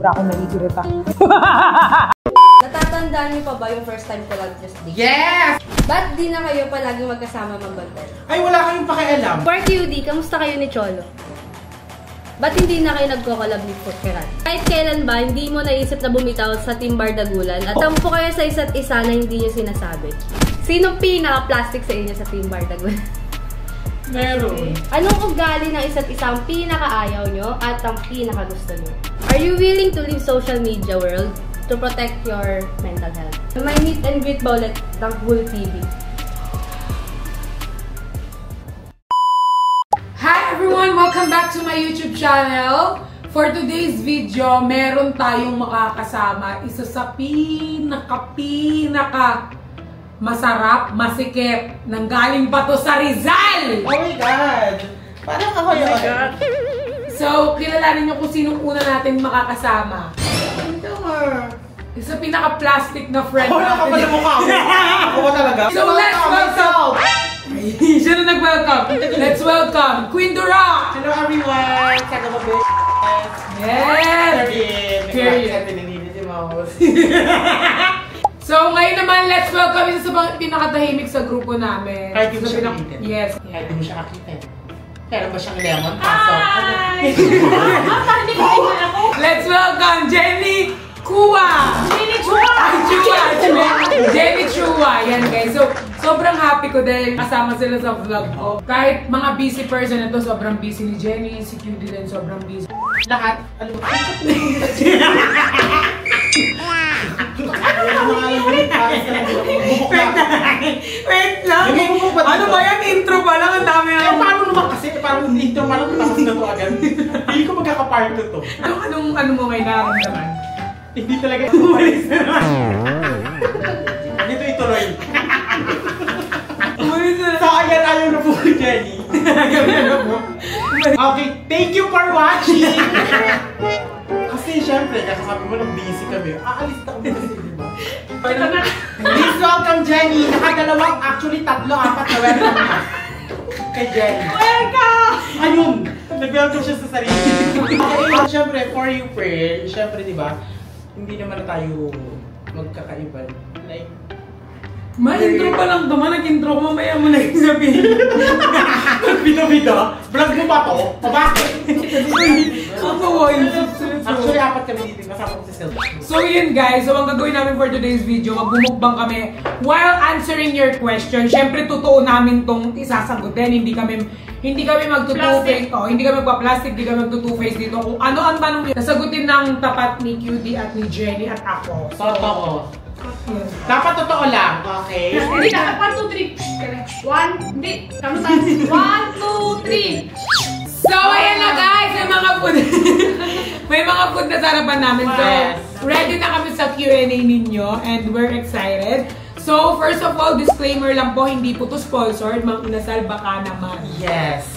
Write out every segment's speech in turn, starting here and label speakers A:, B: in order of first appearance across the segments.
A: sobra ako naiirita.
B: Natatandaan niyo pa ba yung first time ko lang just date?
C: Yes!
B: Ba't di na kayo palaging magkasama mag-content?
C: Ay, wala kayong pakialam.
B: For QD, kamusta kayo ni Cholo? Ba't hindi na kayo nagko-collab ni Footkerat? Kahit kailan ba, hindi mo naisip na bumitaw sa Team Bardagulan at tampo kayo sa isa't isa na hindi niyo sinasabi? Sinong pinaka-plastic sa inyo sa Team Bardagulan?
C: Meron.
B: Anong ugali ng isa't isa ang pinaka-ayaw nyo at ang pinaka-gusto nyo? Are you willing to leave social media world to protect your mental health? May meet and greet ba ulit ng Bull TV?
A: Hi everyone! Welcome back to my YouTube channel. For today's video, meron tayong makakasama. Isa sa pinaka masarap, masikip. Nanggaling pa to sa Rizal!
C: Oh my God! Parang ako yun. Oh my God!
A: So, kilalanin nyo kung sinong una natin makakasama.
C: Ito nga.
A: Isa pinaka-plastic na friend
C: Ako na kapal na mukha ko. Ako ba talaga?
A: So, let's welcome! Siya na nag-welcome. Let's welcome Queen Dora!
C: Hello everyone! Saga mo ba?
A: Yes! Period. So, ngayon naman, let's welcome isa sa pinakatahimik sa grupo namin.
C: Kahit di mo siya nakita.
A: Yes.
C: Kahit di mo siya nakita. Kaya ba siyang lemon? Pasok.
A: Let's welcome Jenny Chua!
B: Jenny Chua!
A: Jenny Chua! Yan guys. So, sobrang happy ko dahil kasama sila sa vlog ko. Kahit mga busy person ito, sobrang busy ni Jenny. Si QD din sobrang busy.
C: Lahat. Ano ba?
A: Wait lang! Ano ba yan? Intro pa lang? Ang dami
C: na. Paano naman kasi? Parang intro pa lang tapos na to agad. Hindi ko magkakaparto to.
A: Ano mo ngayon nararamdaman?
C: Hindi talaga umalis na naman. Dito ituloy. So ayan, ayaw na po ni Jenny. Okay, thank you for watching. Kasi syempre, kasabi mo nang busy kami. Aalis na kami kasi, di ba? Please welcome Jenny. Nakadalawang, actually tatlo, apat na welcome na. Kay Jenny.
A: Welcome!
C: Ayun! Nag-welcome siya sa sarili. Okay, syempre, for you, Pearl, syempre, di ba? Hindi naman na tayo magkakaiba. Like,
A: intro pa lang naman. Nag-intro ko. Mamaya mo na yung sabihin.
C: Bino-bino? Vlog mo ba to? O bakit? Actually, apat kami dito. Kasama ko si Silva.
A: So yun guys. So ang gagawin namin for today's video, magbumukbang kami while answering your question. Siyempre, totoo namin tong isasagutin. Hindi kami mag-two-face. Oh, hindi kami magpa-plastic. Hindi kami mag-two-face dito. Kung ano ang tanong yun, nasagutin ng tapat ni QD at ni Jenny at ako. So,
C: totoo. Yes. Dapat totoo lang, okay?
B: Hindi, dapat 1, 2, 3. 1, hindi. Kamo tayo. 1, 2, 3.
A: So, ayan na guys. May mga food. May mga food na sarapan namin. So, ready na kami sa Q&A ninyo. And we're excited. So, first of all, disclaimer lang po, hindi po to sponsored. Mang Inasal, baka naman.
C: Yes.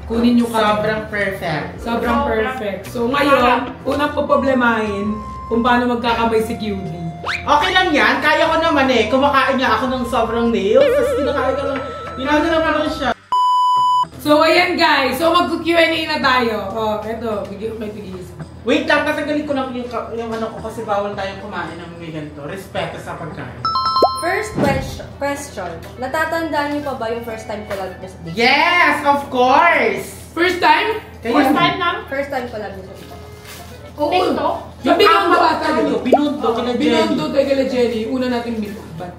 A: Kunin nyo kami.
C: Sobrang perfect.
A: Sobrang perfect. So, ngayon, unang poproblemahin kung paano magkakamay si QD.
C: Okay lang yan. Kaya ko naman eh. Kumakain niya ako ng sobrang nails. Tapos kinakain ka lang. Ginagawa naman siya.
A: So, ayan guys. So, mag-Q&A na tayo. Oh, eto. May tigis.
C: Wait lang. Tatanggalin ko lang yung ano ko kasi bawal tayong kumain ng may ganito. Respeto sa pagkain.
B: First question. Natatandaan niyo pa ba yung first time ko lang just date?
C: Yes! Of course!
A: First time?
C: First time na?
B: First time ko lang just date.
A: Oo.
B: Ito?
A: Yung binondo ata
C: tayo. Binondo kila Jenny.
A: Binondo tayo kila Jenny. Una nating binukbat.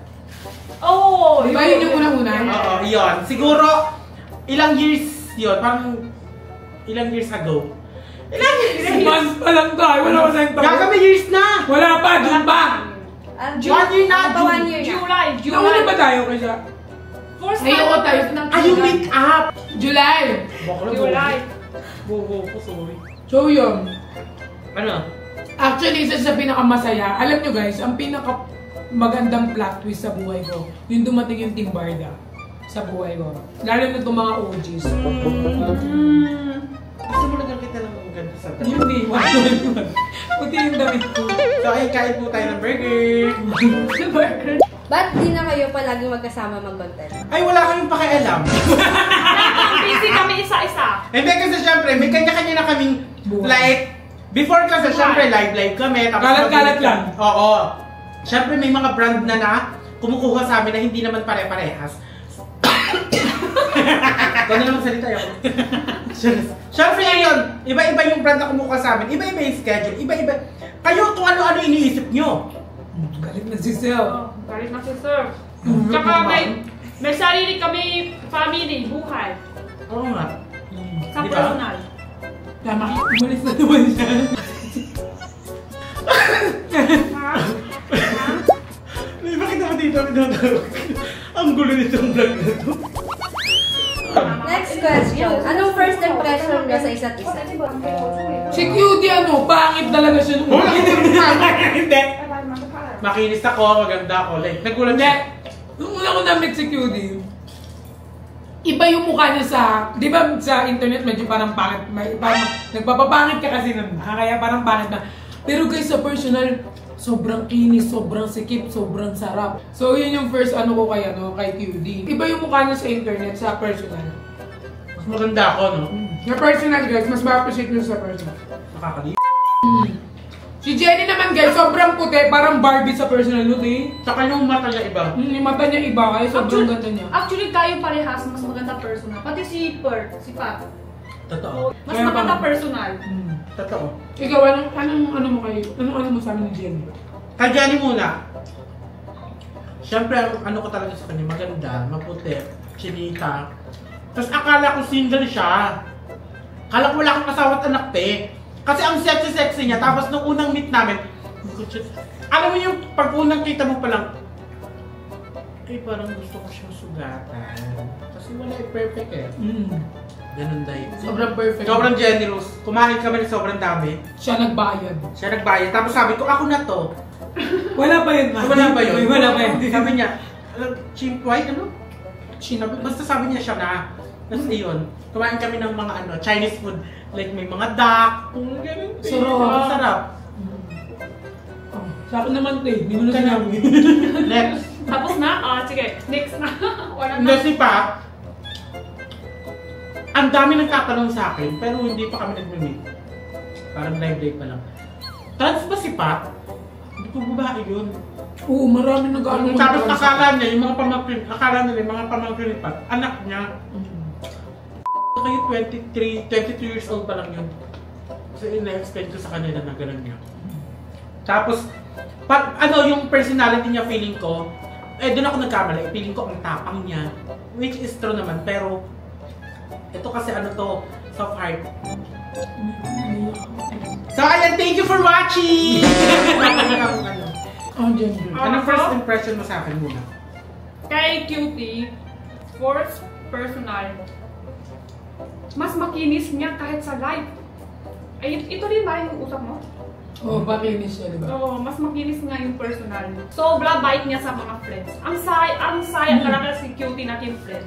B: Oo!
A: Di ba yun yung unang-una?
C: Oo, yun. Siguro, ilang years yun. Parang, ilang years ago. Ilang years?
A: Months pa lang tayo. Wala pa tayong tayo.
C: Gagami years na!
A: Wala pa. June pa.
C: 1 year na.
B: 1 year na. July.
A: Nauna ba tayo kaya?
B: First
A: time
B: time
A: tayo.
C: Ay, yung make up!
A: July.
B: July.
C: Bobo ko, sorry.
A: So yun.
C: Ano?
A: Actually, isa sa pinakamasaya. Alam nyo guys, ang pinaka magandang plot twist sa buhay ko, yung dumating yung Team Barda sa buhay ko. Lalo na itong mga OGs.
C: Gusto mo na kita ng maganda sa damit?
A: Hindi. Puti yung damit ko.
C: So, ay, kain po tayo ng burger.
A: Burger.
B: Ba't di na kayo palaging magkasama mag-content?
C: Ay, wala kayong pakialam.
B: Busy kami isa-isa.
C: Hindi kasi syempre, may kanya-kanya na kaming
A: buhay.
C: like Before kasi, syempre, live kami.
A: Kalat-kalat lang.
C: Oo. Syempre, may mga brand na kumukuha sa amin na hindi naman pare-parehas. Ito na naman salita yun. Syempre ngayon, iba-iba yung brand na kumukuha sa amin. Iba-iba yung schedule. Iba-iba. Kayo, kung ano-ano iniisip nyo.
A: Galit na si Sel.
D: Galit na si Sir. Tsaka may sarili kami, family, buhay.
C: Oo nga.
D: Sa
C: Diba?
D: personal.
A: Tama, umalis na naman siya.
C: Bakit naman dito ang dadawag? Ang gulo nitong vlog na to.
B: Next question. Anong first impression niya sa isa't isa?
A: Si Cutie pangit talaga siya nung
C: Hindi. Makinis ako, maganda ako. Like, nagulat siya.
A: Nung una ko na-meet si Cutie, iba yung mukha niya sa, di ba sa internet medyo parang pangit, parang nagpapapangit ka kasi nun, kaya parang pangit na. Pero guys, sa personal, sobrang kinis, sobrang sikip, sobrang sarap. So yun yung first ko kay Cutie. Iba yung mukha niya sa internet, sa personal.
C: Mas maganda ako, no?
A: Sa personal guys, mas ma-appreciate nyo sa personal.
C: Nakakali.
A: Si Jenny naman guys, sobrang puti, parang Barbie sa personal look eh.
C: Tsaka yung mata niya iba.
A: Yung mata niya iba, kaya sobrang ganda niya.
D: Actually, tayo parehas, mas maganda personal. Pati si si Pat.
C: Totoo.
D: Mas
A: Kaya
D: maganda
A: parang-
D: personal.
C: Totoo.
A: Ikaw, anong mo kayo? Anong mo sa amin ni Jenny?
C: Kay Jenny muna. Siyempre, ang ko talaga sa kanya, maganda, maputi, chinita. Tapos akala ko single siya. Akala ko wala akong asawa at anak, te. Kasi ang sexy-sexy niya, tapos nung unang meet namin, alam mo yung pag unang kita mo palang, parang gusto ko siyang sugatan. Kasi wala perfect eh. Ganun dahil.
A: Sobrang perfect.
C: Sobrang generous. Kumain kami ng sobrang dami.
A: Siya nagbayad.
C: Siya nagbayad. Tapos sabi ko, ako na to.
A: Wala pa yun, ma.
C: Wala ba yun?
A: Wala pa yun.
C: Sabi niya, chimpuay, ano? Basta sabi niya siya na. Tapos iyon, kumain kami ng mga Chinese food. Like may mga duck. Ganun.
A: Sarap.
C: Sarap.
A: Oh, sa akin naman, te. Hindi mo na sinabi.
C: Next.
D: Tapos na? Sige. Next na. Wala na.
C: Hindi si Pat. Ang dami nagtatanong sa akin, pero hindi pa kami nag-meet. Parang live pa lang. Trans ba si Pat? Hindi ko babae yun.
A: Oo, marami nag-ano.
C: Tapos akala niya, yung mga pamangkin, akala nila yung mga pamangkin ni Pat, anak niya. Kayo 23 years old pa lang yun. Kasi ina-explain ko sa kanila na gano'n niya. Tapos, yung personality niya, feeling ko, doon ako nagkamali. Feeling ko ang tapang niya. Which is true naman, pero ito kasi soft heart. So ayan, thank you for watching! Anong first impression mo sa akin muna?
D: Kay Cutie, first personal, mas makinis niya kahit sa live. Ay, ito rin ba yung usap mo?
A: Oo, makinis siya, di ba?
D: Oo, mas makinis nga yung personal. Sobra bait niya sa mga friends. Ang saya talaga si Cutie natin friend.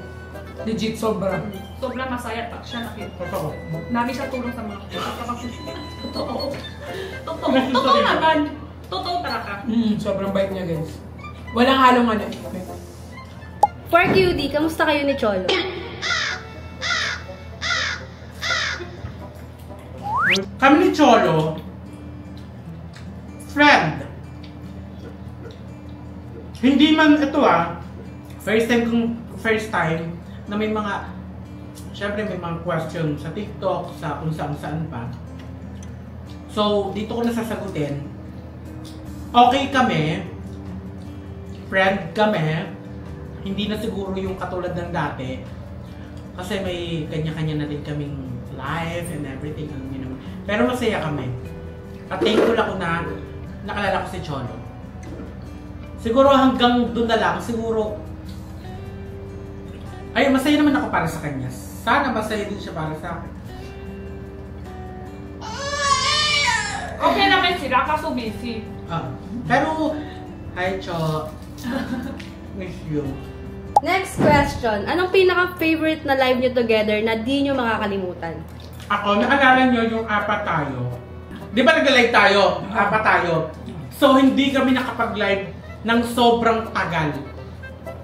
A: Legit, sobra.
D: Sobrang masaya siya natin.
C: Totoo.
D: Dami siya tulong sa mga friends. Totoo. Totoo naman. Totoo talaga.
A: Sobrang bait niya, guys. Walang halong
B: For Cutie, kamusta kayo ni Cholo?
C: Kami ni Cholo, friend. Hindi man ito first time na may mga, syempre may mga question sa TikTok, sa kung saan pa. So, dito ko nasasagutin. Okay kami, friend kami, hindi na siguro yung katulad ng dati. Kasi may kanya-kanya na din kaming life and everything. Pero masaya kami. At thankful ako na nakalala ko si Cholo. Siguro hanggang doon na lang, siguro masaya naman ako para sa kanya. Sana masaya din siya para sa akin.
D: Okay naman sila, kaso busy.
C: Pero, hi Cho. Miss you.
B: Next question. Anong pinaka-favorite na live nyo together na di nyo makakalimutan?
C: Ako, naalala nyo yung apat tayo. Di ba nag-live tayo? Apat tayo. So, hindi kami nakapag-live ng sobrang tagal.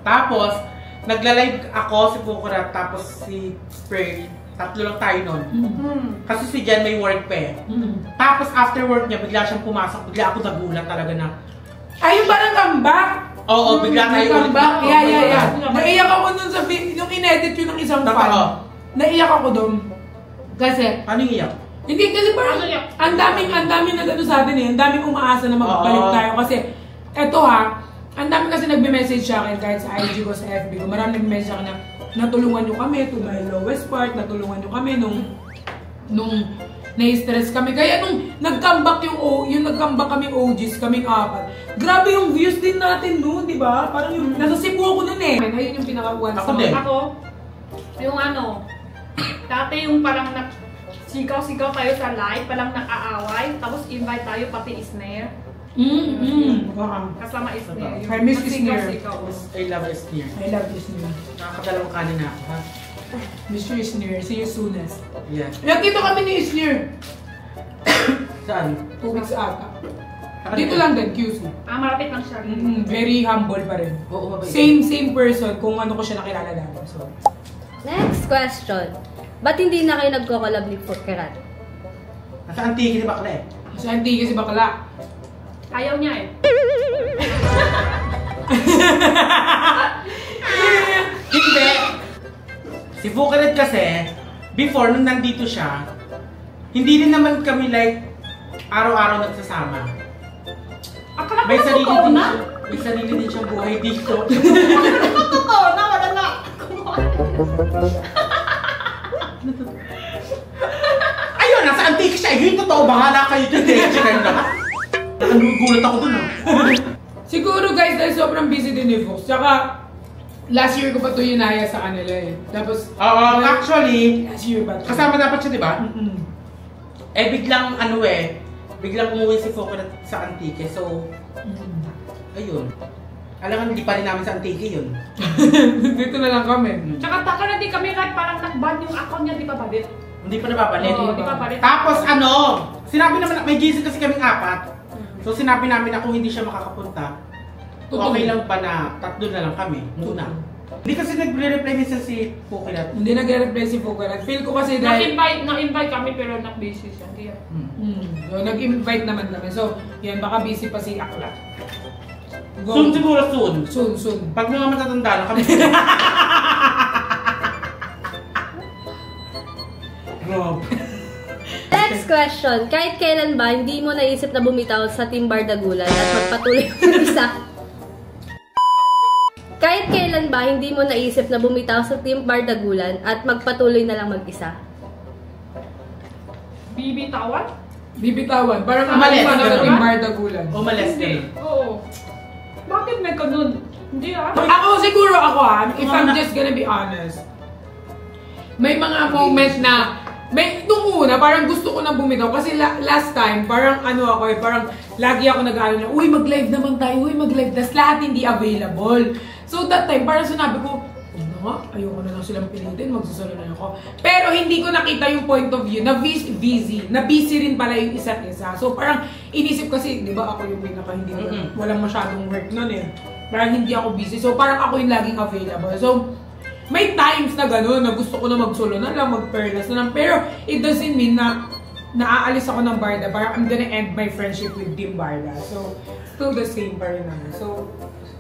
C: Tapos, nagla-live ako, si Kukurat, tapos si Spray. Tatlo lang tayo nun.
A: Mm.
C: Kasi si Jen may work pa eh. Tapos after work niya, bigla siyang pumasok. Bigla ako nagulat talaga na.
A: Ay, yung parang comeback.
C: Oo, bigla tayo ulit.
A: Comeback. Yeah. Naiyak ako nun sa yung in-edit yun ng isang fan. Naiyak ako doon. Kasi,
C: Ano yung iyak?
A: hindi kasi parang ang daming na gano'n sa atin eh. Ang daming umaasa na magbalik tayo. Kasi, eto ha, ang daming kasi nagme-message sa akin kahit sa IG ko, sa FB ko. Maraming nagme-message sa akin na natulungan nyo kami to my lowest part. Natulungan nyo kami nung na-stress kami. Kaya nung nag-comeback yung nag-comeback kami OGs, kaming apat. Grabe yung views din natin noon, di ba? Parang yung, nasa Cebu ako noon eh. Ayun yung pinaka-one
C: Ako din.
D: Ako, yung ano, dati yung parang sigaw-sigaw tayo sa live, palang nag-aaway, tapos invite tayo pati Isner. Kasama Isner.
A: I miss Isner.
C: I love Isner.
A: I love Isner.
C: Nakakadalawang kanin na ako, ha?
A: Mr. Isner, see you soonest.
C: Yeah.
A: Nakita kami ni Isner.
C: Saan?
A: 2 weeks ata. Dito lang din, QC.
D: Malapit lang siya.
A: Very humble pa rin.
C: Oo, mabait.
A: Same person kung ano ko siya nakilala dati. So,
B: Next question. Ba't hindi na kayo nagko-collab ni Furkerat?
C: Nasa Antique ni Bakla eh.
A: si Auntie kasi bakla.
D: Ayaw niya eh.
C: Hindi! Si Fukaret kasi, before, nung nandito siya, hindi rin naman kami like, araw-araw nagsasama.
D: Akala ko
C: May
D: na
C: sarili
D: totoo
C: din
D: na.
C: siya. May sarili din siyang buhay dito.
D: Totoo na, wala na.
C: Ayun, nasa Antique siya. Yun, totoo. Bahala kayo dyan. Nagugulat ako dun,
A: Siguro guys, dahil sobrang busy din ni Fox. Tsaka, last year ko pa ito yunaya sa kanila eh. Tapos,
C: actually,
A: last year ba ito?
C: kasama dapat siya, di ba?
A: Mm-mm.
C: Biglang biglang umuwi si Fukaret sa Antique. So, ayun. Alam hindi pa rin namin sa Antique yun.
A: Dito na lang kami.
D: Tsaka taka na din kami kahit parang nag-ban yung account niya, di pa balik?
C: Hindi pa nababalik.
D: Oo, di pa balik.
C: Tapos sinabi naman, may GC kasi kaming apat. So sinabi namin na kung hindi siya makakapunta, okay lang ba na tatlo na lang kami muna. Hindi kasi nagre-reply minsan si Fukaret.
A: Hindi nag-reply si Fukaret. Feel ko kasi dahil...
D: Na-invite kami pero nag-busy siya. Kaya.
A: So, nag-invite naman kami. So, yan, baka busy pa si Akla. Go.
C: Soon siguro, soon.
A: Soon.
C: Pag mga matatanda na kami. Rob.
B: Next question. Kahit kailan ba, hindi mo naisip na bumitaw sa Team Bardagulan at magpatuloy ng isa? Kahit kailan ba, hindi mo naisip na bumitaw sa Team Bardagulan at magpatuloy na lang mag-isa?
D: Bibitawan?
A: Bibitawan. Parang
C: Umalis,
A: umalis na
C: ganun.
A: yung Bardagulan.
C: Umalis
D: Hindi.
C: din.
D: Oo. Bakit may ganun? Hindi ah.
A: Ako siguro if I'm just gonna be honest, may mga moment na, nung una, parang gusto ko na bumitaw. Kasi last time, parang parang lagi ako nag-ano na, uy, mag-live naman tayo, tas lahat hindi available. So that time, parang sinabi ko, ayoko na lang silang pilitin, magsasalo na ako. Pero hindi ko nakita yung point of view na busy rin pala yung isa't isa. So parang inisip kasi, di ba ako yung pinaka hindi walang masyadong work nun eh. Parang hindi ako busy. So parang ako yung laging available. So may times na gano'n na gusto ko na mag-solo na lang, mag-perlas na lang. Pero it doesn't mean na naaalis ako ng Barda. Parang I'm gonna end my friendship with Team Barda. So still the same pa rin naman. So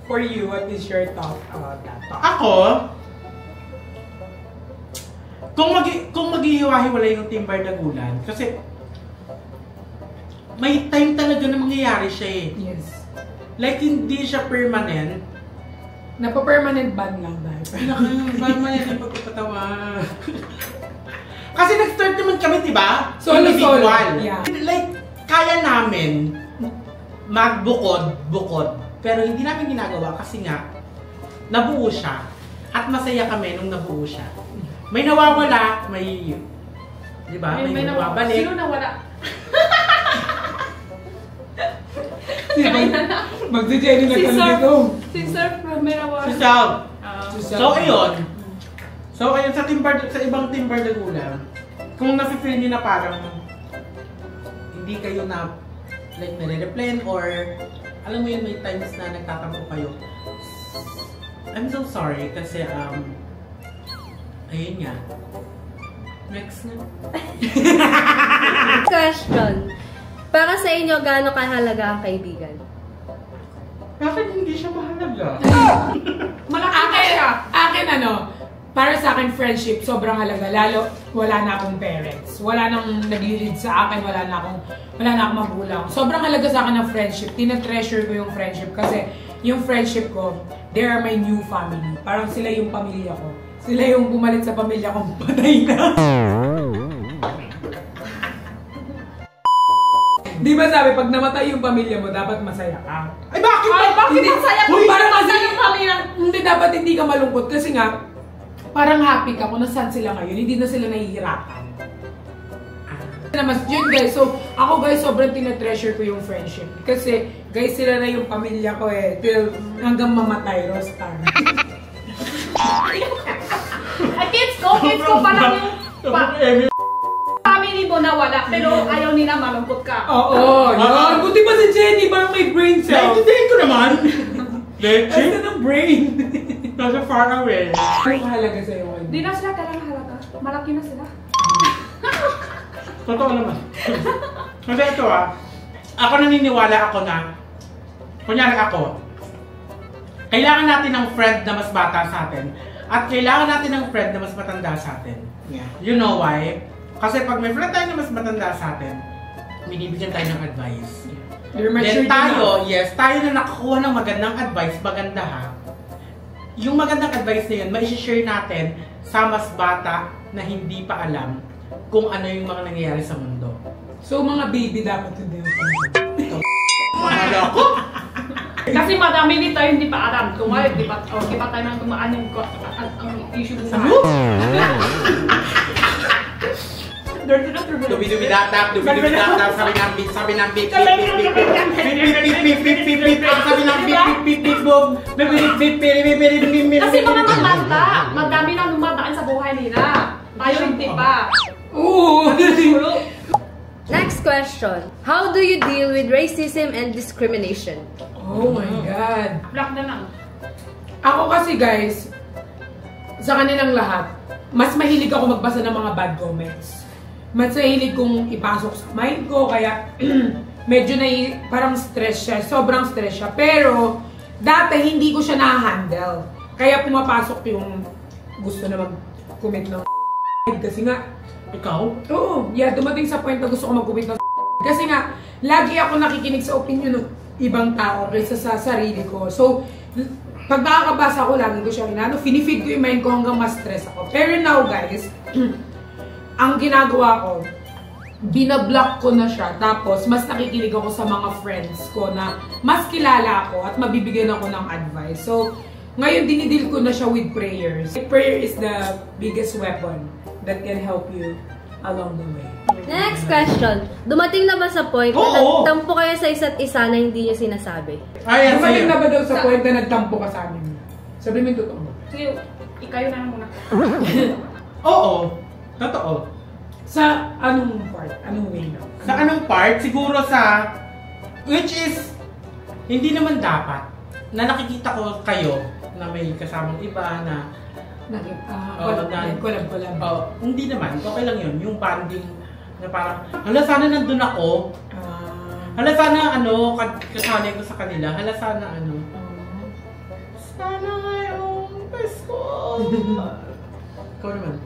A: for you, what is your thought about that?
C: Ako, kung maghihiwa-hiwalay yung Team Bardagulan, kasi may time talaga na mangyayari siya eh.
A: Yes.
C: Like, hindi siya permanent.
A: Napa-permanent ban lang dahil.
C: Permanent yung pagkakatawa. Kasi nag-start naman kami, di ba?
A: Solo.
C: Individual.
A: Yeah.
C: Like, kaya namin magbukod. Pero hindi namin ginagawa kasi nga, nabuo siya. At masaya kami nung nabuo siya. May nawawala, may... Di ba? May nawabalik.
D: Sino nawala?
A: Magdi-Jenny na kami dito.
D: Si Sir may nawala.
C: Si Sal.
A: So,
C: So, ayun, sa ibang Team Bardagulan, kung nafe-feel niyo na parang hindi kayo na like nare-replyan or alam mo yun, may times na nagtatampo kayo. I'm so sorry kasi ayun nga. Next na.
B: Question. Para sa inyo, gaano kahalaga ang kaibigan?
C: Bakit hindi siya mahalaga?
D: Malaki na siya.
A: Akin para sa akin friendship, sobrang halaga. Lalo, wala na akong parents. Wala nang nag-lead sa akin, wala na akong magulang. Sobrang halaga sa akin ng friendship. Tina-treasure ko yung friendship kasi yung friendship ko, they are my new family. Parang sila yung pamilya ko. Sila yung bumalit sa pamilya kong patay na. Di ba sabi, pag namatay yung pamilya mo, dapat masaya ka?
C: Ay, bakit?
D: Ay, bakit masaya ko?
A: Parang kasi
D: yung pamilya.
A: Hindi, dapat hindi ka malungkot kasi nga, parang happy ka kung nasaan sila ngayon, hindi na sila nahihirapan. Yun guys, so ako guys, sobrang tina-treasure ko yung friendship. Kasi guys, sila na yung pamilya ko till hanggang mamatay, Rostar.
D: Kids ko parang yung family mo na wala, pero ayaw nila malungkot ka.
A: Oo, yun. Buti pa si Jenny, parang may brain cell.
C: Naintindihan ko naman. Legit?
A: Basta ng brain.
C: Nasa far away.
A: Ano kahalaga sa'yo?
D: Di na sila kailangan halaga. Malaki na sila.
C: Totoo naman. Kasi ito ako naniniwala ako na, kunyari ako, kailangan natin ng friend na mas bata sa atin at kailangan natin ng friend na mas matanda sa atin.
A: Yeah.
C: You know why? Kasi pag may friend tayo na mas matanda sa atin, binibigyan tayo ng advice. Then tayo, tayo na nakakuha ng magandang advice, maganda ha. Yung magandang advice na yun, mai-share natin sa mas bata na hindi pa alam kung ano yung mga nangyayari sa mundo.
A: So mga baby dapat hindi.
C: Mahala ko!
D: Kasi madami nito hindi pa alam. Tumayo, di ba tayo nang tumaan yung issue mo.
C: Dubi-dubi-datap, sabi ng beep, sabi ng beep, beep, beep, beep, beep, beep, beep, beep, sabi ng beep, beep, beep, beep, beep,
D: Kasi mga matanda, madami nang dumadaan sa buhay nila. Tayo hindi pa.
A: Oo!
B: Next question. How do you deal with racism and discrimination?
A: Oh my God!
D: Black na lang.
A: Ako kasi guys, sa kanilang lahat, mas mahilig ako magbasa ng mga bad comments. Mas mahilig kong ipasok sa mind ko, kaya medyo parang stress siya, sobrang stress siya. Pero, dati hindi ko siya na-handle. Kaya pumapasok yung gusto na mag-commit ng kasi nga,
C: Ikaw?
A: oo, dumating sa point na gusto ko mag-commit ng kasi nga, lagi ako nakikinig sa opinion ng ibang tao kaysa sa sarili ko. So, pag nakakabasa ko, lagi ko siya finifeed ko yung mind ko hanggang mas stress ako. Pero now guys, ang ginagawa ko, binablock ko na siya. Tapos, mas nakikinig ako sa mga friends ko na mas kilala ako at mabibigyan ako ng advice. So, ngayon dinidil ko na siya with prayers. Prayer is the biggest weapon that can help you along the way.
B: Next question. Dumating na ba sa point na nagtampo kayo sa isa't isa na hindi niyo sinasabi?
C: Ayan,
A: Dumating na ba daw sa point na nagtampo ka sa amin? Sabi mo yung totoo mo.
D: Sige, ikayo na lang muna.
C: Oo. Totoo.
A: Sa anong part? Anong way na?
C: Sa anong part? Siguro sa, which is, hindi naman dapat na nakikita ko kayo na may kasamang iba na
A: collab.
C: Hindi naman. Okay lang yun. Yung bonding na parang, hala sana nandun ako. Hala sana kasali ko sa kanila. Hala sana sana ngayong Pasko. Ikaw naman.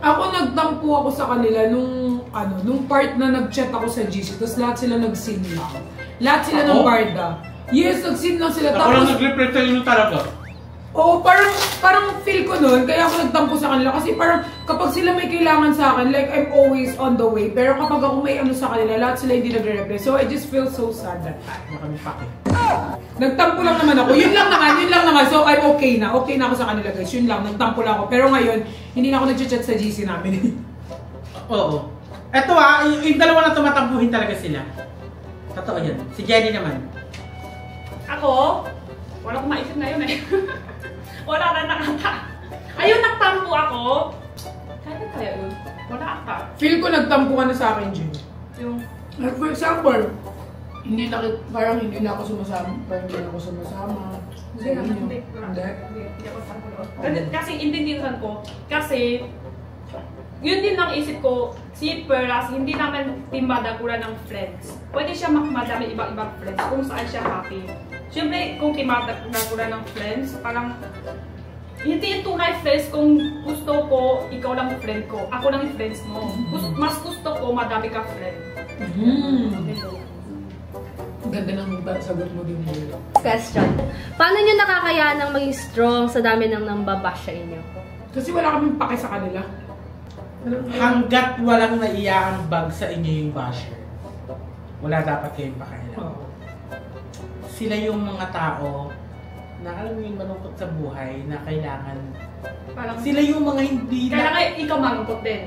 A: Ako nagtampo ako sa kanila nung part na nag-chat ako sa GC, tapos lahat sila nag-sin lang. Lahat sila ng barda. Yes, nag-sin lang sila.
C: Ako lang nag-reply sa'yo nun talaga.
A: Oo, parang feel ko nun, kaya ako nagtampo sa kanila. Kasi parang kapag sila may kailangan sa akin, like I'm always on the way. Pero kapag ako may sa kanila, lahat sila hindi nagre-reply. So I just feel so sad that time.
C: Nakamipake.
A: Nagtampo lang naman ako. Yun lang naman. So I'm okay na. Okay na ako sa kanila guys. Yun lang, nagtampo lang ako. Pero ngayon, hindi na ako nag-chat sa GC namin.
C: Oo. Eto yung dalawa na tumatampuhin talaga sila. Totoo yan. Si Jenny naman.
D: Ako, wala akong maisip na yun eh. Wala na nakata. Ayun, nagtampo ako. Kaya kaya yun. Wala ata.
A: Feel ko nagtampo ka na sa akin, Jim.
D: Yung,
A: Like for example, parang hindi na ako sumasama.
D: hindi naman, hindi. Hindi ako tampo. Kasi intindihan ko, kasi yun din ang isip ko, si Pearlas, hindi naman timadagulan ng friends. Pwede siya madami ibang friends kung saan siya happy. Siyempre, kung timadagulan ng friends, parang hindi yung tunay friends kung gusto ko, ikaw lang yung friend ko, ako lang yung friends mo. Mas gusto ko, madami ka friend.
A: Ganda ng sagot mo din.
B: Question. Paano nyo nakakayanang maging strong sa dami ng nambabash sa inyo?
A: Kasi wala kaming pake sa kanila.
C: Hanggat walang naiyakang bag sa inyo yung basher, wala dapat kayong pakialam.
A: Oo.
C: Sila yung mga tao na alam mo yung malungkot sa buhay na kailangan.
D: Parang,
C: Sila yung mga hindi
D: kailangan ikaw malungkot din.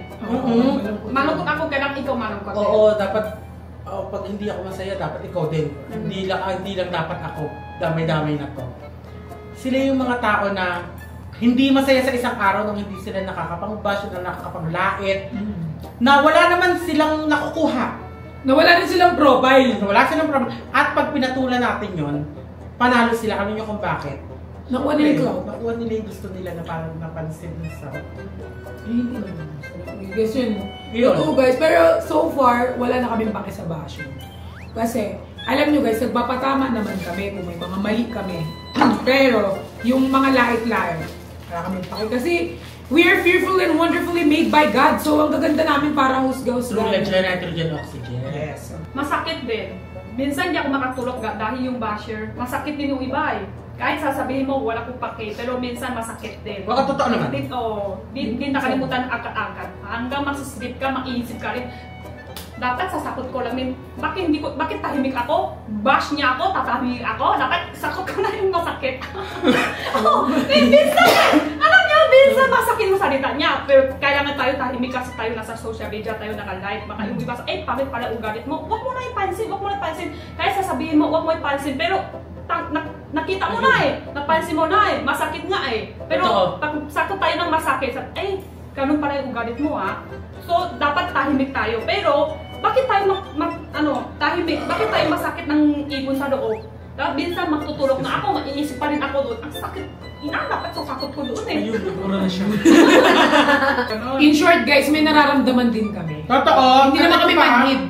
D: Malungkot ako, kailangan ikaw malungkot din.
C: Oo, dapat pag hindi ako masaya, dapat ikaw din. Hindi lang dapat ako. Damay-damay na to. Sila yung mga tao na hindi masaya sa isang araw nang hindi sila nakakapang-bash na nakakapanglait. Na wala naman silang nakukuha.
A: Nawala din silang profile.
C: Wala silang problem. At pag pinatulan natin yon, panalo sila. Ano nyo kung bakit?
A: Nakuha nila yung cloud.
C: Nakuha nila yung gusto nila na parang napansin sa...
A: Hindi naman. Guess yun.
C: Yun.
A: Totoo guys, pero so far, wala na kaming pake sa bashing. Kasi, alam nyo guys, nagpapatama naman kami kung may mga mali kami. Pero, yung mga lait-lait, wala kaming pake. Kasi, we are fearful and wonderfully made by God. So, ang gaganda namin parang husga-husga.
C: Through nitrogen oxygen.
A: Yes.
D: Masakit din. Minsan hindi ako makatulog dahil yung basher. Masakit din yung iba eh. Kahit sasabihin mo, wala kong pake, pero minsan masakit din.
C: Baka totoo naman.
D: Di nakalimutan agad-agad. Hanggang masisigit ka, maiisip ka rin. Dapat sasakot ko lang, bakit tahimik ako? Bash niya ako, tatahimik ako? Dapat sakot ko na yung masakit. Minsan, alam niyo, minsan masakit yung salita niya. Pero kailangan tayo tahimik kasi tayo nasa social media, tayo naka-live. Baka yung iba, pangit pala ugalit mo. Huwag mo na ipansin, huwag mo na ipansin. Kaya sasabihin mo, huwag mo ipansin. Pero nakita mo na napansin mo na masakit nga Pero pag sakot tayo ng masakit, ganun pala yung ugalit mo So, dapat tahimik tayo. Pero, bakit tayo tahimik? Bakit tayo masakit ng ibon sa loob? Minsan magtutulog na ako, maiisip pa rin ako doon. Ang sakit, dapat sasakot ko doon
C: Ayun, nagmura na siya.
A: In short guys, may nararamdaman din kami.
C: Totoo.
A: Hindi naman kami manhid.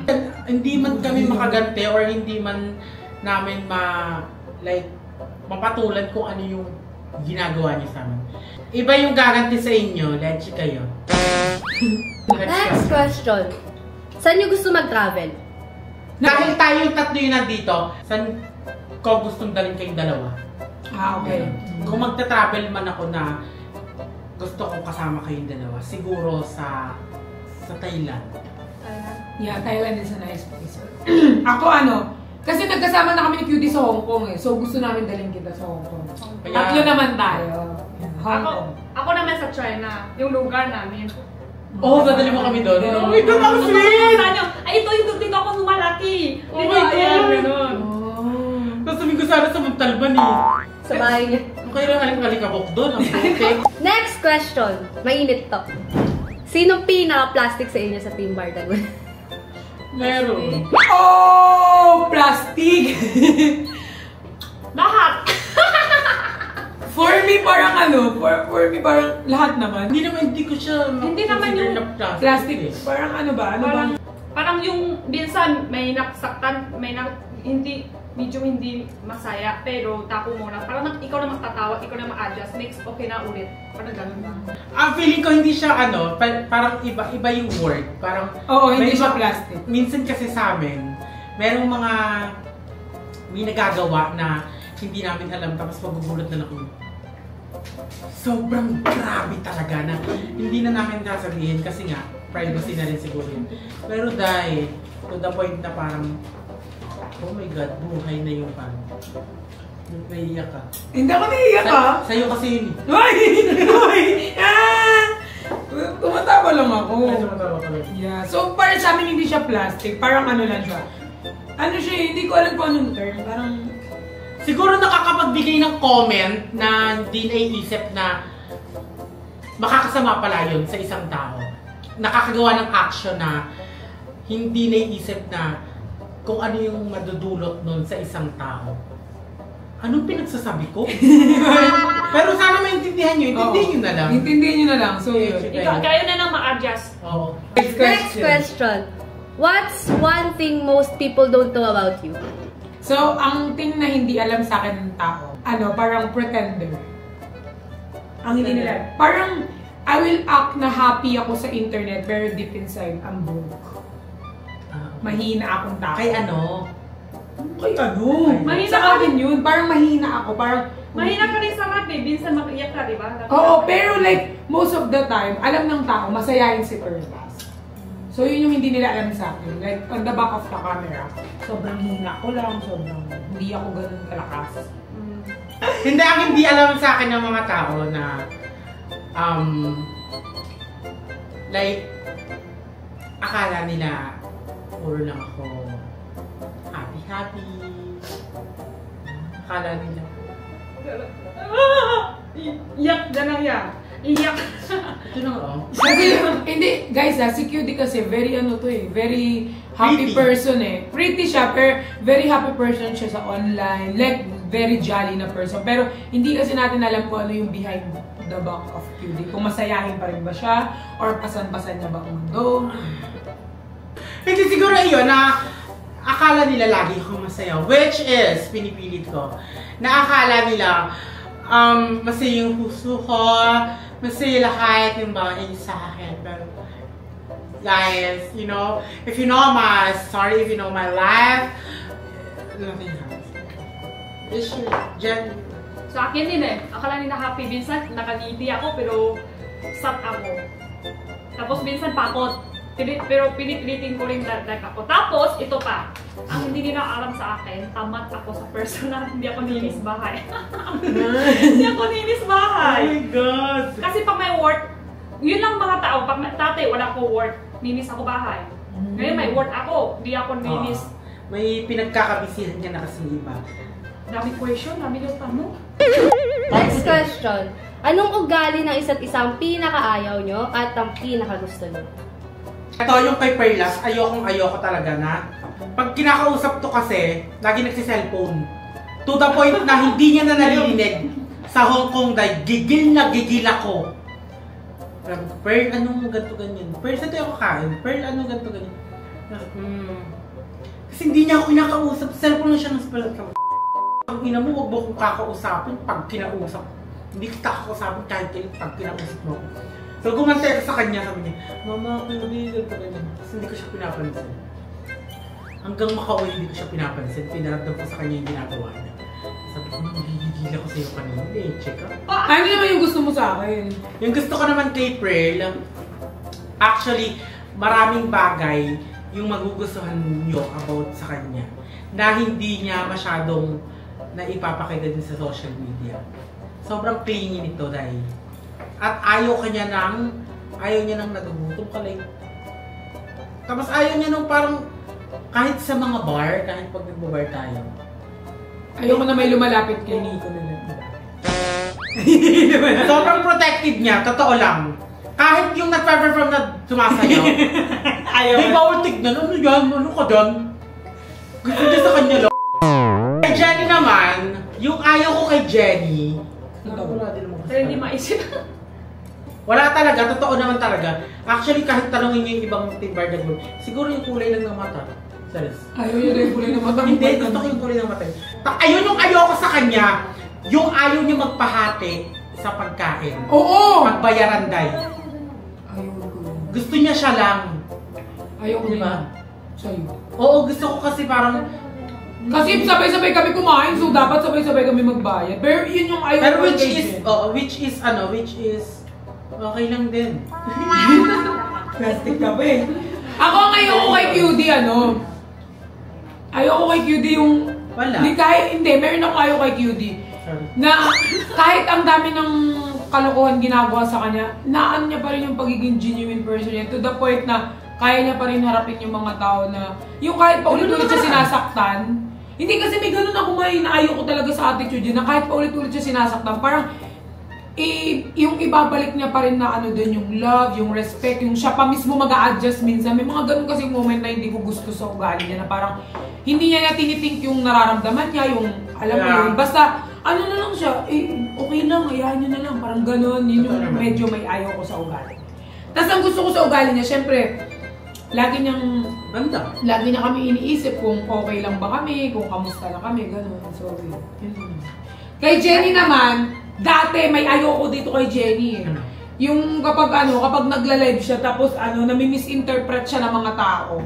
C: Hindi man kami makaganti or hindi man namin mapatulan kung ano yung ginagawa niyo sa amin. Iba yung gaganti sa inyo, let's kayo.
B: Next question. Saan nyo gusto mag-travel?
C: Dahil tayong tatlo yung nandito, saan ko gustong dalhin kayong dalawa?
A: Okay.
C: Kung magta-travel man ako na gusto kong kasama kayong dalawa, siguro sa Thailand.
A: Yeah, Thailand is a nice place. Ako kasi nagkasama na kami ni Cutie sa Hong Kong So gusto namin dalhin kita sa Hong Kong. Tatlo naman tayo. Hong Kong.
D: Ako naman sa China, yung lugar namin.
C: Dadali mo kami doon.
A: Oh
C: my God, ang sweet!
D: Ito yung dito ako lumalaki.
C: Oh my God!
D: Ganun.
C: Tapos sabihin ko sana sa Montalban
B: Sa bahay niya.
C: Kaya lang alikabok doon. Ang putik.
B: Next question. Mainit to. Sinong pinaka-plastic sa inyo sa Team Bardagulan?
C: Meron.
A: Plastic!
D: Lahat!
A: For me, parang for me, parang lahat naman.
C: Hindi ko siya
D: Hindi naman yung
A: Plastic, parang
D: Parang yung minsan may naksaktan, medyo hindi masaya, pero tapo mo lang. Parang ikaw na magtatawa, ikaw na ma-adjust, next okay na ulit. Parang ganun lang.
C: Ang feeling ko hindi siya parang iba yung word. Parang
A: hindi siya plastic.
C: Minsan kasi sa amin, merong may nagagawa na hindi namin alam, tapos magugulat na ako. Sobrang grabe talaga na hindi na namin sasabihin kasi nga privacy na rin siguro yun. Pero dahil to the point na parang oh my God, buhay na yung naiiyak ka.
A: Hindi ako naiiyak ka?
C: Sa'yo kasi yun.
A: Tumatawa lang ako.
C: Tumatawa ka lang.
A: Yeah. So para sa amin hindi siya plastic, parang lang siya. Hindi ko alam kung anong term. Parang
C: siguro nakakapagbigay ng comment na hindi naiisip na makakasama pala yun sa isang tao. Nakakagawa ng action na hindi naiisip na kung ano yung madudulot nun sa isang tao. anong pinagsasabi ko? Pero sana maintindihan nyo, intindihin nyo na lang.
A: Intindihin nyo na lang. So, yun.
D: Kayo na lang ma-adjust.
C: Oo.
B: Next question. What's one thing most people don't know about you?
A: So, ang thing na hindi alam sa akin ng tao, parang pretender. Ang hindi nila. Parang, I will act na happy ako sa internet, pero deep inside, I'm broke. Mahina akong tao.
C: Kay ano?
D: Mahina
A: Sa
D: ka
A: akin yun, parang mahina ako. Parang,
D: Mahina ka rin sa lahat eh. Minsan makiyak ka, di ba?
A: oo, pero like, most of the time, alam ng tao, masayahin si Perlas. So, yun yung hindi nila alam sa akin. Like, on the back of the camera, sobrang hina ko lang, sobrang hindi ako ganun kalakas.
C: Hindi, ang hindi alam sa akin ng mga tao na, like, akala nila, puro lang ako happy. Akala nila.
D: Iyak na lang yan. Iyak.
C: Ito na nga.
A: Kasi, hindi, guys si QD kasi very very happy
C: Pretty.
A: person Pretty siya, pero very happy person siya sa online. Like, very jolly na person. Pero, hindi kasi natin alam kung ano yung behind the back of QD. Kung masayahin pa rin ba siya, or pasan-pasan niya ba ang mundo.
C: Hindi siguro yun na akala nila lagi akong masaya. Which is, pinipilit ko, na akala nila masaya yung puso ko, masaya lahat yung bagay sa akin. Pero, guys, you know, if you know my story, if you know my life, nothing happens. This shit, Jen.
D: Sa akin din akala nila happy. Minsan, nakangiti ako, pero sad ako. Tapos minsan pakot. Pero pinipilitin ko rin like ako. Tapos, ito pa. Ang hindi nila alam sa akin, tamad ako sa personal. Hindi ako ninis bahay. Hindi ako ninis bahay.
C: Oh my God!
D: Kasi pag may work, yun lang mga tao. Pag dati wala ko work, ninis ako bahay. Ngayon may work ako, hindi ako ninis.
C: May pinagkakabisihan ka na kasi iba.
D: Dami question, dami yung tanong.
B: Next question. Anong ugali ng isa't isang pinakaayaw nyo at ang pinakagusto nyo?
C: Ito yung kay Perlas, ayoko talaga na. Pag kinakausap to kasi, lagi nagsi-cellphone. To the point na hindi niya na nalilinig sa Hong Kong dahil gigil na gigil ako. Pearl, anong ganito ganyan? Pearl, saan tayo kakain? Pearl, anong ganito ganyan? Kasi hindi niya ako kinakausap. Cellphone na siya ng spell. Ang ina mo, huwag mo akong kakausapin pag kinausap. Hindi kita kakausapin kahit pag kinausap mo ako. So, gumantay sa kanya, sabi niya, Mama, hindi ganito ganyan. Kasi hindi ko siya pinapansin. Hanggang makauwi, hindi ko siya pinapansin. Pinaramdam ko sa kanya yung ginagawa niya. Sabi ko, nagigigil ako sa'yo kanina. Check up.
A: Ano naman yung gusto mo sa akin?
C: Yung gusto ko naman kay Pearl, actually, maraming bagay yung magugustuhan nyo about sa kanya na hindi niya masyadong naipapakita din sa social media. Sobrang clingy nito dahil. At ayaw niya nang nagugutom ka like. Tapos ayaw niya nung parang kahit sa mga bar, kahit pag nagbo-bar tayo.
A: Ayoko na may lumalapit kay Nico na lang.
C: Sobrang protective niya, totoo lang. Kahit yung nag-perform na sumasayaw.
A: Ayaw.
C: May bawal tignan, ano yan? Ano ka dyan? Gusto niya sa kanya lang. Kay Jenny naman, yung ayaw ko kay Jenny,
D: Pero hindi maisip.
C: wala talaga, totoo naman talaga. Actually, kahit tanongin niyo yung ibang timbar na group, siguro yung kulay lang ng mata. Serious.
A: Ayaw yun yung kulay ng mata.
C: Hindi, gusto ko yung kulay ng mata. Ayun yung ayoko sa kanya. Yung ayaw niya magpahati sa pagkain.
A: Oo!
C: Pagbayaran day.
A: Ayaw ko.
C: Gusto niya siya lang.
A: Ayaw ko
C: Diba?
A: Sa'yo.
C: Oo, gusto ko kasi parang...
A: Kasi sabay-sabay kami kumain, so dapat sabay-sabay kami magbayad. Pero yun yung ayaw
C: Pero
A: ko.
C: which is okay lang din.
A: Plastic ka ba eh. Ako ang ayoko kay QD, ayoko kay QD yung...
C: Wala.
A: Hindi, meron akong ayaw kay QD. Na kahit ang dami ng kalokohan ginagawa sa kanya, naan niya pa rin yung pagiging genuine person niya. To the point na kaya niya pa rin harapin yung mga tao na... Yung kahit paulit-ulit siya sinasaktan, hindi kasi may ganun ako may naayaw ko talaga sa attitude yun, na kahit paulit-ulit siya sinasaktan, parang yung ibabalik niya pa rin na ano dun, yung love, yung respect, yung siya pa mismo mag-a-adjust minsan. May mga ganun kasing moment na hindi ko gusto sa ugali niya na parang hindi niya na tinitink yung nararamdaman niya, yung alam mo yun. Basta ano na lang siya, okay lang, hayaan niyo na lang, parang ganun. Yun yung medyo may ayaw ko sa ugali. Tapos ang gusto ko sa ugali niya, syempre, lagi niya kami iniisip kung okay lang ba kami, kung kamusta na kami, ganun. So, yun. Kay Jenny naman, dati may ayoko dito kay Jenny. Yung kapag nagla-live siya tapos nami-misinterpret siya ng mga tao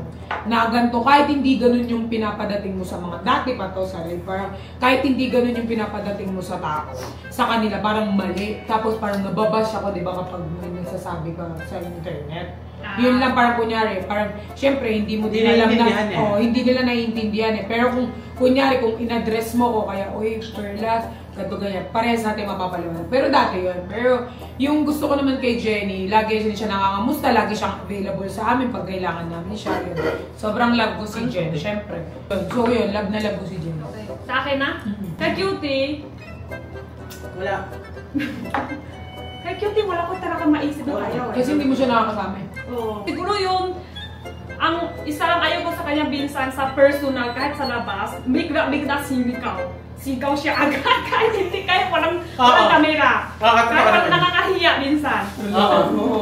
A: na ganito, kahit hindi ganun yung pinapadating mo sa mga dati pa to sa live, parang kahit hindi ganun yung pinapadating mo sa tao, sa kanila parang mali. Tapos parang nababash ako, di ba, kapag may nagsasabi ka sa internet. Yun lang, parang kunyari, parang syempre hindi mo din alam na, hindi nila naiintindihan eh. Pero kung kunyari, kung in-address mo ko kaya, uy, Perlas, ganito ganyan, parehas natin mapapaliwanag. Pero dati yun. Pero yung gusto ko naman kay Jenny, lagi siya nangangamusta, lagi siyang available sa amin pag kailangan namin siya. Yun. Sobrang love ko si Jenny, syempre. So yun, love na love ko si Jenny.
D: Okay. Sa akin na? Kay Cutie.
C: Wala.
D: Kay Cutie, wala ko talaga maisip na ayaw.
A: Kasi hindi mo siya nakakasama.
D: Oo. Siguro yung ang isa lang ayaw ko sa kanya minsan sa personal, kahit sa labas, bigla sigaw siya agad kahit hindi, kahit walang kamera. Kahit nakakahiya minsan.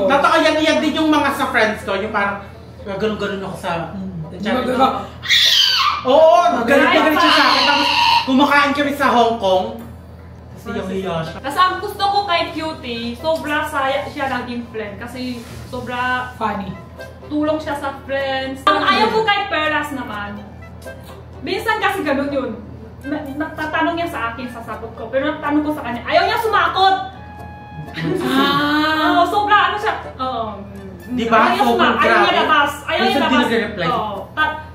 C: Totoo yan din yung mga sa friends ko, yung parang ganun-ganun ako sa channel. Oo, ganun siya sa akin. Tapos kumakain kami sa Hong Kong. Kasi yung hiya siya.
D: Kasi ang gusto ko kay Cutie, sobra siya naging friend. Kasi sobra
A: funny.
D: Tulong siya sa friends. Ang ayaw ko kay Perlas naman, minsan kasi ganun yun. Nagtatanong niya sa akin, sasagot ko. Pero nagtanong ko sa kanya, ayaw niya sumakot! Sobra siya.
C: Di ba? Sobrang grabe.
D: Ayaw niya labas.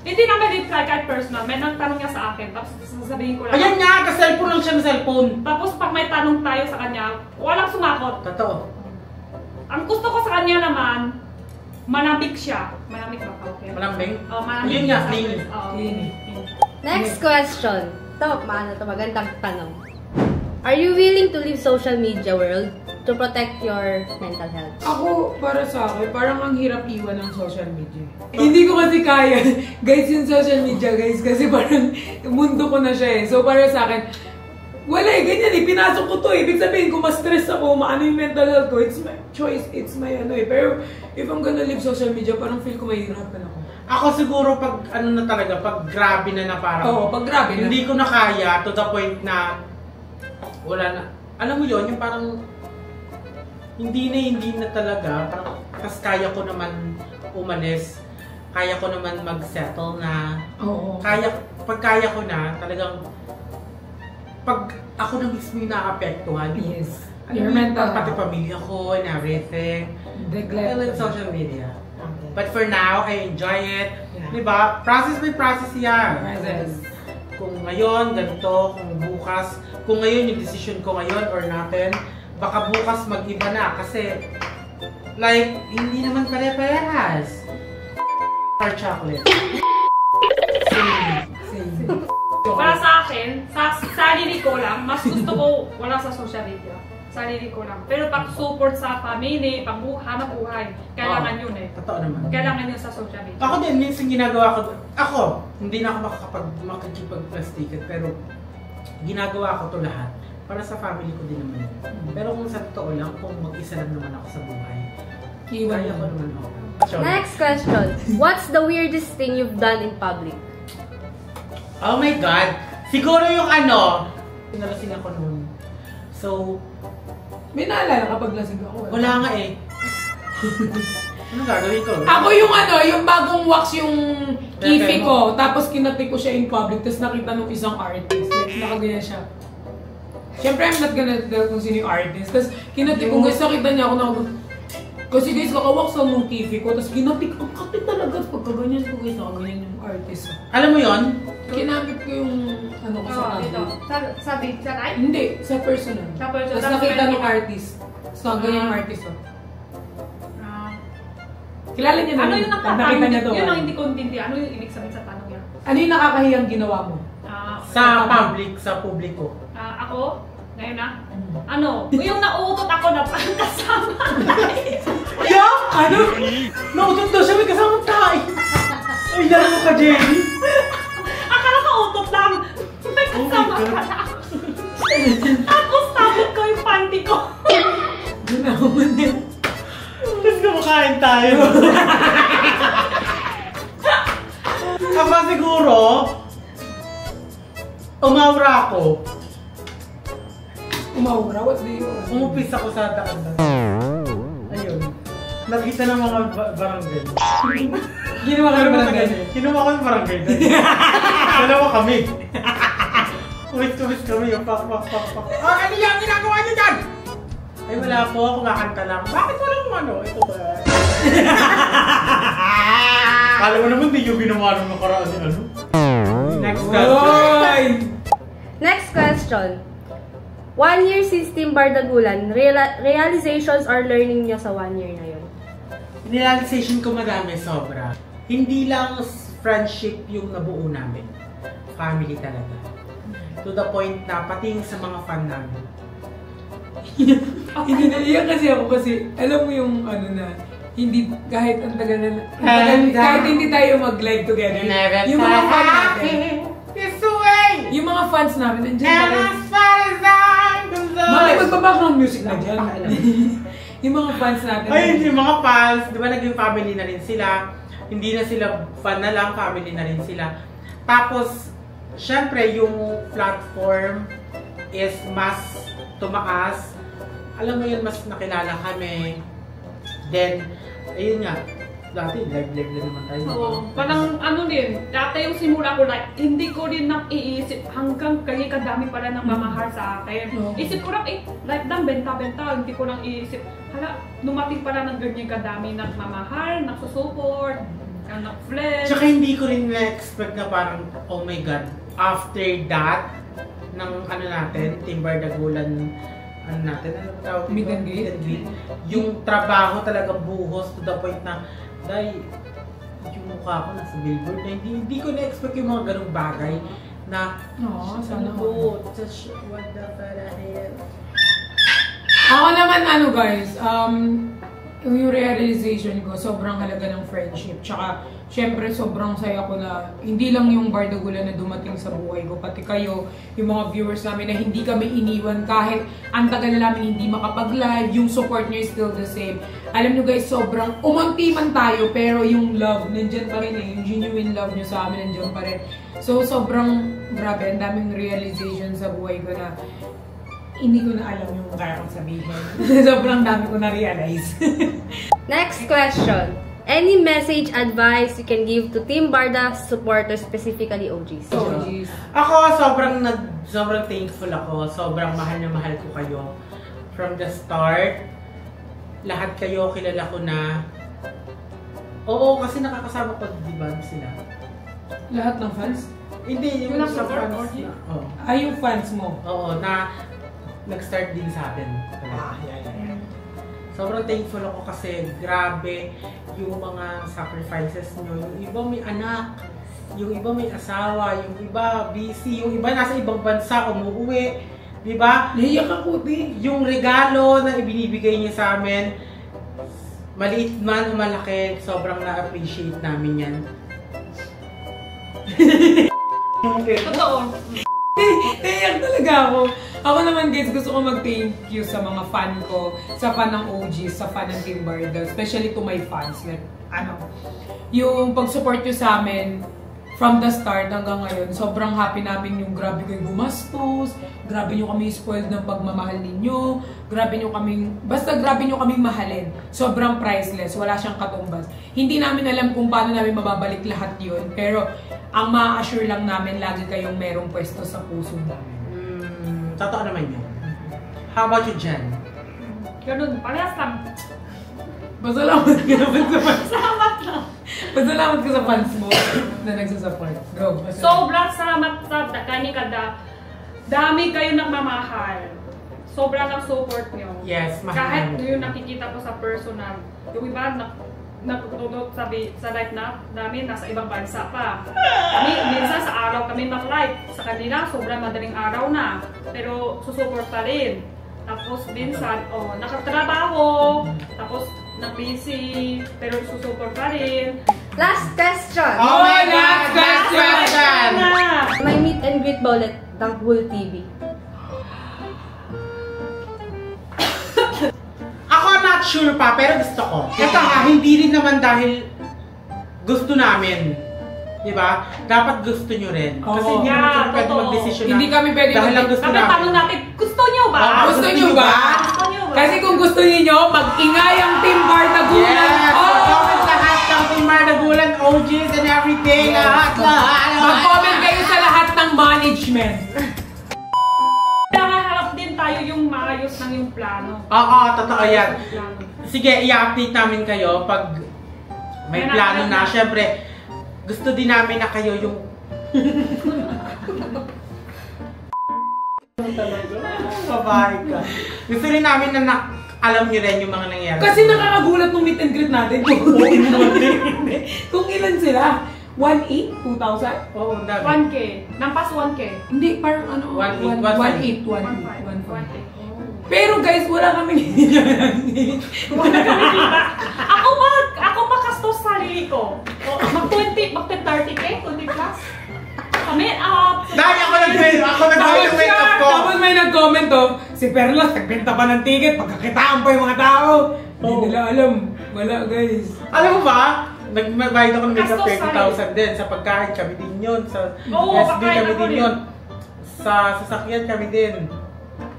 D: Hindi naman reply kahit personal. May nagtanong niya sa akin. Tapos sasabihin ko lang.
C: Ayan nga, ka-cellphone lang siya ng cellphone.
D: Tapos pag may tanong tayo sa kanya, walang sumakot.
C: Totoo.
D: Ang gusto ko sa kanya naman, manamik siya. Manamik ba? Okay.
C: Malambing?
D: Manamik.
C: Yun nga, clean.
B: Next question. Magandang tanong. Are you willing to leave social media world to protect your mental health?
A: Ako, para sa akin, parang ang hirap iwan ng social media. Hindi ko kasi kaya, guys, yung social media, guys, kasi parang mundo ko na siya eh. So, para sa akin, wala eh, ganyan eh, pinasok ko to eh. Ibig sabihin, kung ma-stress ako, maano yung mental health ko, it's my choice, it's my ano eh. Pero, if I'm gonna leave social media, parang feel ko mahirapan ako.
C: Ako siguro pag na talaga, pag grabe na parang...
A: Oo, pag grabe na.
C: Hindi ko na kaya to the point na wala na. Alam mo yun, yung parang hindi na talaga. Parang, kas kaya ko naman umalis. Kaya ko naman mag-settle na.
A: Oo.
C: Pag kaya ko na, talagang pag ako na mismo yung naapektuhan.
A: Yes.
C: Your mental health. Pati pamilya ko and everything.
A: Neglect.
C: I love social media. But for now, I enjoy it. Yeah. Diba? Process by process yan.
A: Process.
C: Kung ngayon, ganito. Kung bukas. Kung ngayon, yung decision ko ngayon or natin, baka bukas mag-iba na. Kasi, like, hindi naman pare-parehas. Or chocolate.
A: Same.
D: Para sa akin, sa sarili ko lang, mas gusto ko wala sa social media. Sarili ko lang. Pero pag support sa family, pag hanap buhay, kailangan yun eh.
C: Totoo naman.
D: Kailangan yun sa social media.
C: Ako din, minsan ginagawa ko, hindi na ako makikipag-plastikan, pero ginagawa ko to lahat para sa family ko din naman. Pero kung sa totoo lang, kung mag-isa lang naman ako sa buhay, kaya ko naman ako.
B: Next question. What's the weirdest thing you've done in public?
C: Oh my God! Siguro yung pinalasing ako noon. So,
A: may naalala kapag lasing ako.
C: Wala nga eh. Anong gagawin ko?
A: Ako yung bagong wax yung kifi ko. Tapos kinati ko siya in public. Tapos nakita nung isang artist. Like, nakaganyan siya. Siyempre, I'm not gonna tell kung sino yung artist. Tapos kinati ko, guys, nakita niya ako na kasi guys, kakawak sa mong kifi ko. Tapos kinati ko, ang kati talaga. Pagkaganyan ko guys, nakaganyan yung artist.
C: Alam mo yon?
A: Kinamit ko yung ko sa
D: dito. Sabi, sa right?
A: Hindi, sa personal.
D: Sa personal.
A: Tapos nakita ng artist. So, ganyan yung artist. Kilala niya na.
D: Ano yung
A: nakita niya to?
D: Yun ang hindi ko intindi. Ano yung ibig sabihin sa tanong niya?
A: Ano yung nakakahiyang ginawa mo?
C: Sa public, sa publiko.
D: Ako? Ngayon na? Ano? Yung nauutot ako na kasama.
C: Yak! Ano? Nautot daw siya, may kasamang tayo. Ay, laro mo ka, Jenny.
D: Akala ko utot lang. May kasama ka na. Tapos tapos ko yung panty ko.
A: Ginawan niya.
C: Tapos kumakain tayo. Ako siguro, umawra ako.
A: Umawra? What do you want?
C: Umupis ako sa daan. Ayun. Nakita ng mga barangay.
A: Ginawa ka naman ng ganyan.
C: Kinuha ko yung barangay. Dalawa kami. Kumis kami yung pak. Ano yung ginagawa niyo dyan? Ay wala po, kumakanta lang. Bakit walang ano? Ito ba? Kala mo naman di yung ginawa ng nakaraan ni ano? Next question.
B: Next question. 1 year since Team Bardagulan, realizations or learning nyo sa 1 year na yun?
C: Realization ko madami, sobra. Hindi lang friendship yung nabuo namin. Family talaga. To the point na pati sa mga fan namin.
A: Hindi naiyak kasi ako kasi alam mo yung ano na hindi kahit ang tagal na kahit hindi tayo mag-live together. Yung mga fans natin. Yung mga fans namin nandiyan pa rin. Mami, magpa-background music na dyan. Yung mga fans natin.
C: Ay, yung mga fans, di ba naging family na rin sila. Hindi na sila fan na lang, family na rin sila. Tapos, syempre, yung platform is mas tumaas. Alam mo yun, mas nakilala kami. Then, ayun nga, dati live na naman tayo.
D: Oo, parang ano din, dati yung simula ko like, hindi ko rin naiisip hanggang kaya kadami pala ng mamahal sa akin. Isip ko lang, like lang, benta-benta, hindi ko lang iisip. Hala, dumating pala ng ganyan kadami ng mamahal, nagsusupport, nag-flex.
C: Tsaka hindi ko rin na-expect na parang, oh my God, after that, ng ano natin, Team Bardagulan, ano natin, ano tawag?
A: Meet and greet.
C: Yung trabaho talaga buhos to the point na, dahil yung mukha ko nasa billboard na hindi ko na-expect yung mga ganung bagay na
A: sana
C: po, just what the hell.
A: Ako naman ano guys, yung realization ko, sobrang halaga ng friendship. Tsaka, syempre sobrang saya ko na hindi lang yung Bardagulan na dumating sa buhay ko, pati kayo, yung mga viewers namin na hindi kami iniwan kahit ang tagal na namin hindi makapag-live, yung support nyo is still the same. Alam nyo guys, sobrang umunti man tayo, pero yung love, nandyan pa rin yung genuine love nyo sa amin, nandyan pa rin. So, sobrang grabe, ang daming realization sa buhay ko na hindi ko na alam yung kaya kong sabihin. Sobrang dami ko na-realize.
B: Next question. Any message, advice you can give to Team Barda supporters, specifically OGs?
A: OGs.
C: Ako, sobrang thankful ako. Sobrang mahal na mahal ko kayo. From the start, lahat kayo kilala ko na. Oo, kasi nakakasama ko, di ba, sila.
A: Lahat ng fans?
C: Hindi, yung
D: Walang
C: sa
D: support,
C: fans
D: OG?
C: na. Oh.
A: Ay, yung fans mo.
C: Oo, na nag-start din sa atin. Sobrang thankful ako kasi grabe yung mga sacrifices nyo. Yung iba may anak, yung iba may asawa, yung iba busy, yung iba nasa ibang bansa, umuwi. Diba?
A: Naiyak ako, di.
C: Yung regalo na ibinibigay niyo sa amin, maliit man o malaki, sobrang na-appreciate namin yan.
D: Totoo.
A: Naiyak talaga ako. Ako naman guys, gusto ko mag-thank you sa mga fan ko, sa fan ng OGs, sa fan ng Team Barda, especially to my fans. Like, yung pag-support nyo sa amin, from the start hanggang ngayon, sobrang happy namin yung grabe kayo gumastos, grabe nyo kami spoiled ng pagmamahal ninyo, grabe nyo kaming mahalin. Sobrang priceless, wala siyang katumbas. Hindi namin alam kung paano namin mababalik lahat yun, pero ang ma-assure lang namin, lagi kayong merong pwesto sa puso namin.
C: Totoo naman yan. How about you, Jen?
D: Ganun, parehas lang.
A: Pasalamat ka naman sa fans.
D: Salamat lang.
A: Pasalamat ka sa fans mo na nagsasupport. Go.
D: Sobrang salamat sa kada. Dami kayo nagmamahal. Sobrang ang support nyo.
C: Yes, mahal
D: Kahit
C: mo.
D: yung nakikita ko sa personal. Yung iba, nagtutulog sa live namin, nasa ibang bansa pa. Kami, minsan sa araw kami mag-live. Sa kanila, sobrang madaling araw na. Pero susuport pa rin. Tapos minsan, nakatrabaho. Tapos na-busy. Pero susuport pa rin.
B: Last question!
C: Oh my God! Last question!
B: May meet and greet ba ulit ng Bull TV?
C: Ako not sure pa, pero gusto ko. Ito hindi rin naman dahil gusto namin. Diba? Dapat gusto nyo rin. Kasi hindi naman pwede mag-desisyon na.
A: Hindi kami pwede
C: dahil lang gusto namin.
D: Tanong natin, gusto nyo ba?
A: Gusto nyo ba? Kasi kung gusto niyo mag-ingay ang Team Bardagulan.
C: Yes! Comment lahat ng Team Bardagulan, OGs and everything. Lahat.
A: Mag-comment kayo sa lahat ng management.
D: Nakaharap din tayo yung maayos ng yung plano.
C: Oo, totoo yan. Sige, i-update namin kayo pag may plano na. Siyempre, gusto din namin na kayo yung... Babae ka. Gusto rin namin na alam nyo rin yung mga nangyari.
A: Kasi nakakagulat nung meet and greet natin. Kung ilan sila? 1,800? 2,000?
C: Oo, ang dami.
D: 1K. Nampas 1K.
A: Hindi, parang ano?
C: 1,800.
A: 1,800. Pero guys, wala kami
D: Wala kami kita. Ako pa kastos sa sarili ko. Mag-30K? 20 plus? Kami,
C: Dahil ako nag-make up ko.
A: Tapos may nag-comment si Perlas, nagbenta pa ng ticket, pagkakitaan pa yung mga tao. Hindi nila alam. Wala guys.
C: Alam mo ba? Nagbayad ako ng make up
D: Kastos
C: 30,000 din. Sa pagkain kami din yun. Sa
D: Oo,
C: SB
D: pagkain
C: kami
D: ako
C: din
D: rin.
C: yun. Sa sasakyan kami din.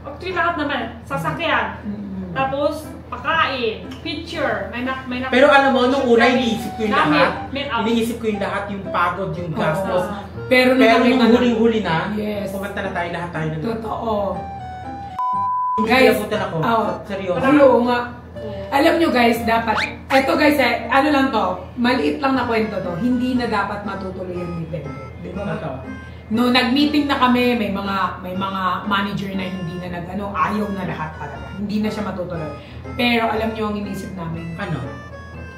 D: actually lahat naman. Sasakyan. Tapos, pagkain, picture, may
C: Pero alam mo, nung una iniisip ko yung lahat.
D: make-up.
C: Iniisip ko yung lahat, yung pagod, yung gastos.
A: Pero
C: nung huling-huli na,
A: yes.
C: pumunta na tayo, lahat tayo na.
A: Totoo.
C: Hindi
A: Guys,
C: napunta ako. Seryoso.
A: Oo nga. Alam nyo guys, dapat, eto guys ano lang to, maliit lang na kwento to, hindi na dapat matutuloy yung meeting. Di ba? No, nag-meeting na kami, may mga manager na hindi na ayaw na lahat talaga. Hindi na siya matutuloy. Pero alam nyo ang inisip namin.
C: Ano?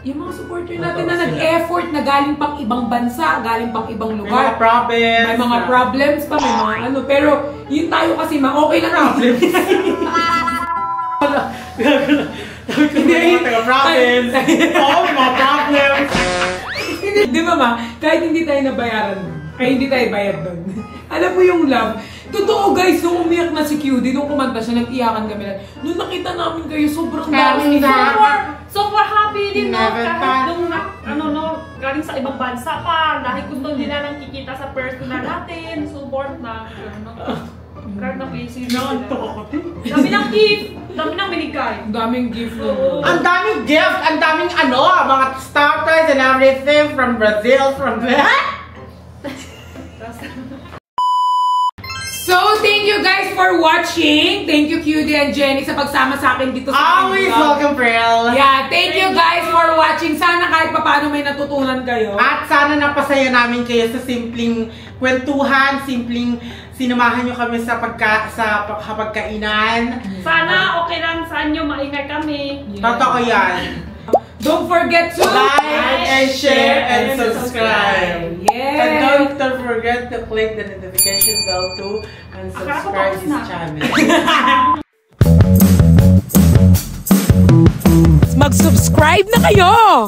A: Yung mga supporter natin na nag-effort na galing pang ibang bansa, galing pang ibang lugar.
C: May mga problems.
A: May mga problems pa, may mga ano. Pero yun tayo kasi okay lang
C: Problems. Hindi mga problems. Oo, may mga problems.
A: Di ba ma? Kahit hindi tayo nabayaran doon, ay hindi tayo bayad doon. Alam mo yung love? Totoo guys, nung umiyak na si QD, nung kumanta siya, nag-iyakan kami lang. Nung nakita namin kayo, sobrang dami.
D: Super happy din no,
C: Never
D: kahit nung galing sa ibang bansa pa, dahil gusto nila nang kikita sa personal natin, support na, kahit na places nila. Dami ng gift, dami ng binigay.
A: Ang daming gift
D: Oo.
A: nun.
C: Ang daming gift, ang daming mga starters and everything from Brazil, from
A: So, thank you guys for watching. Thank you QD and Jenny sa pagsama sa akin dito sa
C: Always
A: vlog.
C: welcome, Prel.
A: Yeah, thank you guys for watching. Sana kahit papaano may natutunan kayo.
C: At sana napasaya namin kayo sa simpleng kwentuhan, simpleng sinamahan nyo kami sa pagkainan.
D: Sana okay lang sa inyo, maingay kami.
A: Yeah.
C: Totoo yan.
A: Don't forget to
C: Like and share and subscribe.
A: Yes.
C: And don't forget to click the notification bell too and subscribe to this channel.
A: Mag-subscribe na kayo!